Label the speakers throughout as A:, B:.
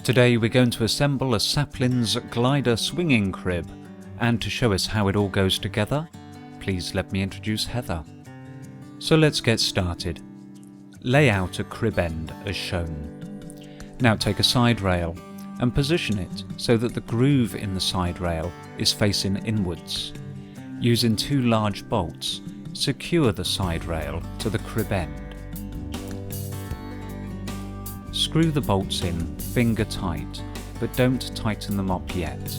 A: Today we're going to assemble a Saplings glider swinging crib, and to show us how it all goes together, please let me introduce Heather. So let's get started. Lay out a crib end as shown. Now take a side rail and position it so that the groove in the side rail is facing inwards. Using two large bolts, secure the side rail to the crib end. Screw the bolts in finger tight, but don't tighten them up yet.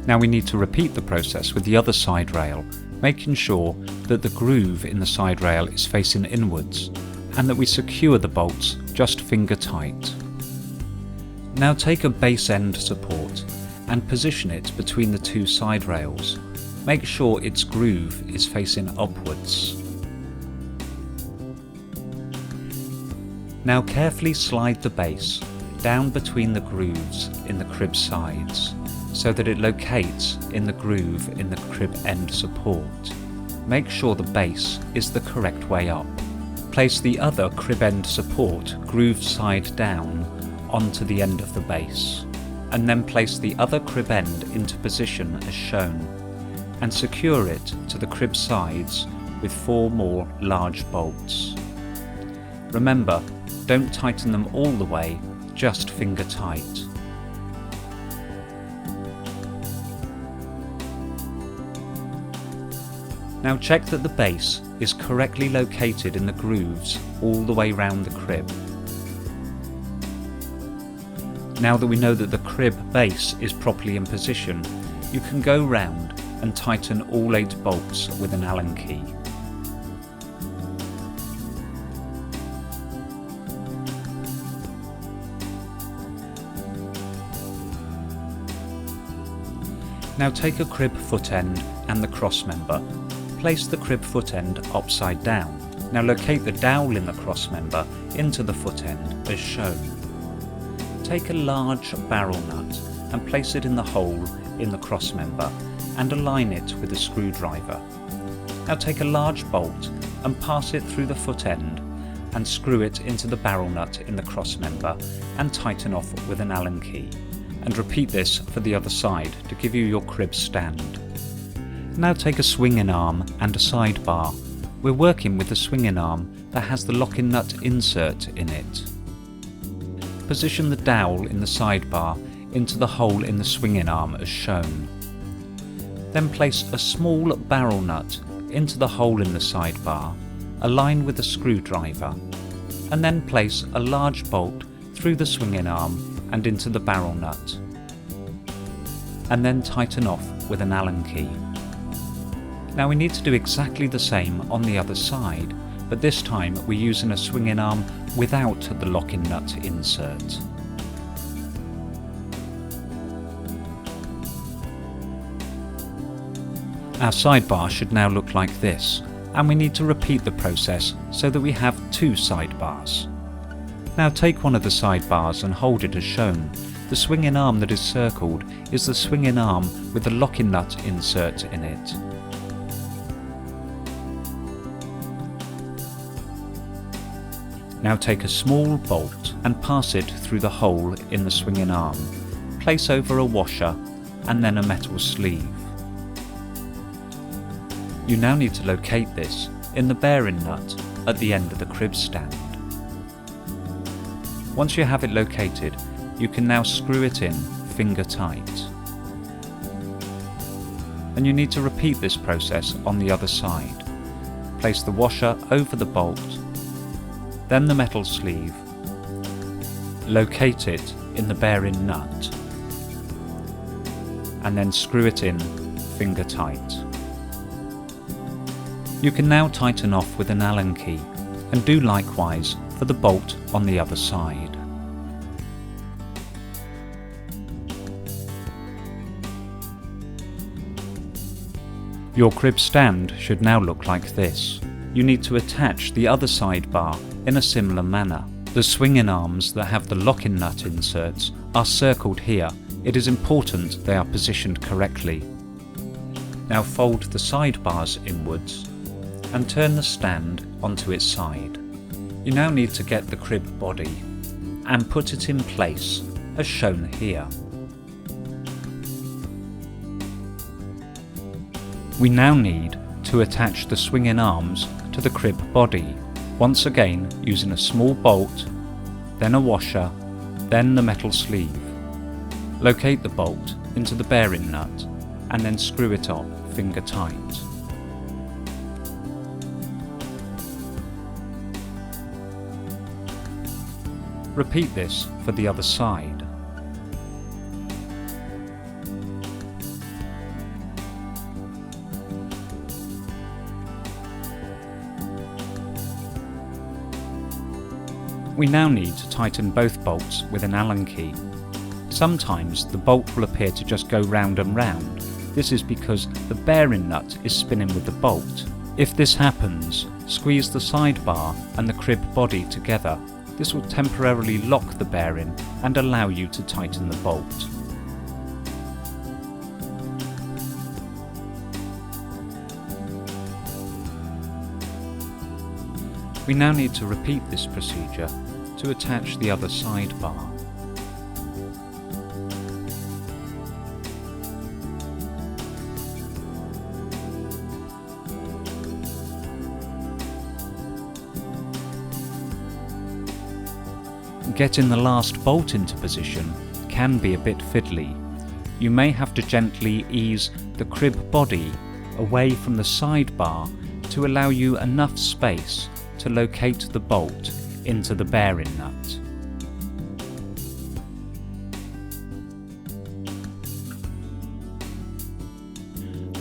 A: Now we need to repeat the process with the other side rail, making sure that the groove in the side rail is facing inwards and that we secure the bolts just finger tight. Now take a base end support and position it between the two side rails. Make sure its groove is facing upwards. Now carefully slide the base down between the grooves in the crib sides so that it locates in the groove in the crib end support. Make sure the base is the correct way up. Place the other crib end support groove side down onto the end of the base, and then place the other crib end into position as shown, and secure it to the crib sides with 4 more large bolts. Remember, don't tighten them all the way, just finger tight. Now check that the base is correctly located in the grooves all the way round the crib. Now that we know that the crib base is properly in position, you can go round and tighten all 8 bolts with an Allen key. Now take a crib foot end and the cross member. Place the crib foot end upside down. Now locate the dowel in the cross member into the foot end as shown. Take a large barrel nut and place it in the hole in the cross member and align it with a screwdriver. Now take a large bolt and pass it through the foot end and screw it into the barrel nut in the cross member and tighten off with an Allen key. And repeat this for the other side to give you your crib stand. Now take a swinging arm and a side bar. We're working with the swinging arm that has the locking nut insert in it. Position the dowel in the side bar into the hole in the swinging arm as shown. Then place a small barrel nut into the hole in the side bar, align with a screwdriver, and then place a large bolt through the swinging arm and into the barrel nut, and then tighten off with an Allen key. Now we need to do exactly the same on the other side, but this time we're using a swinging arm without the locking nut insert. Our sidebar should now look like this, and we need to repeat the process so that we have 2 sidebars. Now take one of the sidebars and hold it as shown. The swinging arm that is circled is the swinging arm with the locking nut insert in it. Now take a small bolt and pass it through the hole in the swinging arm. Place over a washer and then a metal sleeve. You now need to locate this in the bearing nut at the end of the crib stand. Once you have it located, you can now screw it in finger tight. And you need to repeat this process on the other side. Place the washer over the bolt, then the metal sleeve, locate it in the bearing nut, and then screw it in finger tight. You can now tighten off with an Allen key, and do likewise for the bolt on the other side. Your crib stand should now look like this. You need to attach the other side bar in a similar manner. The swinging arms that have the locking nut inserts are circled here. It is important they are positioned correctly. Now fold the side bars inwards and turn the stand onto its side. You now need to get the crib body. and put it in place as shown here. We now need to attach the swinging arms to the crib body, once again using a small bolt, then a washer, then the metal sleeve. Locate the bolt into the bearing nut and then screw it up finger tight. Repeat this for the other side. We now need to tighten both bolts with an Allen key. Sometimes the bolt will appear to just go round and round. This is because the bearing nut is spinning with the bolt. If this happens, squeeze the side bar and the crib body together. This will temporarily lock the bearing and allow you to tighten the bolt. We now need to repeat this procedure to attach the other side bar. Getting the last bolt into position can be a bit fiddly. You may have to gently ease the crib body away from the side bar to allow you enough space to locate the bolt into the bearing nut.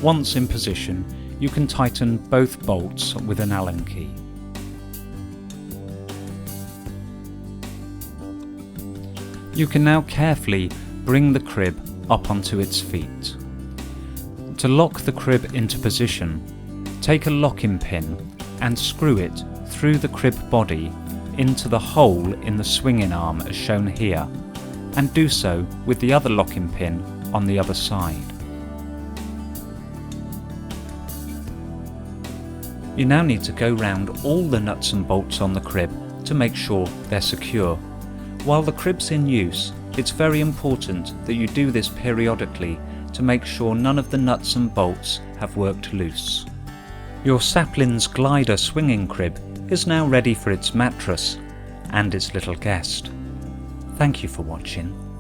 A: Once in position, you can tighten both bolts with an Allen key. You can now carefully bring the crib up onto its feet. To lock the crib into position, take a locking pin and screw it through the crib body into the hole in the swinging arm as shown here, and do so with the other locking pin on the other side. You now need to go round all the nuts and bolts on the crib to make sure they're secure. While the crib's in use, it's very important that you do this periodically to make sure none of the nuts and bolts have worked loose. Your Saplings glider swinging crib is now ready for its mattress and its little guest. Thank you for watching.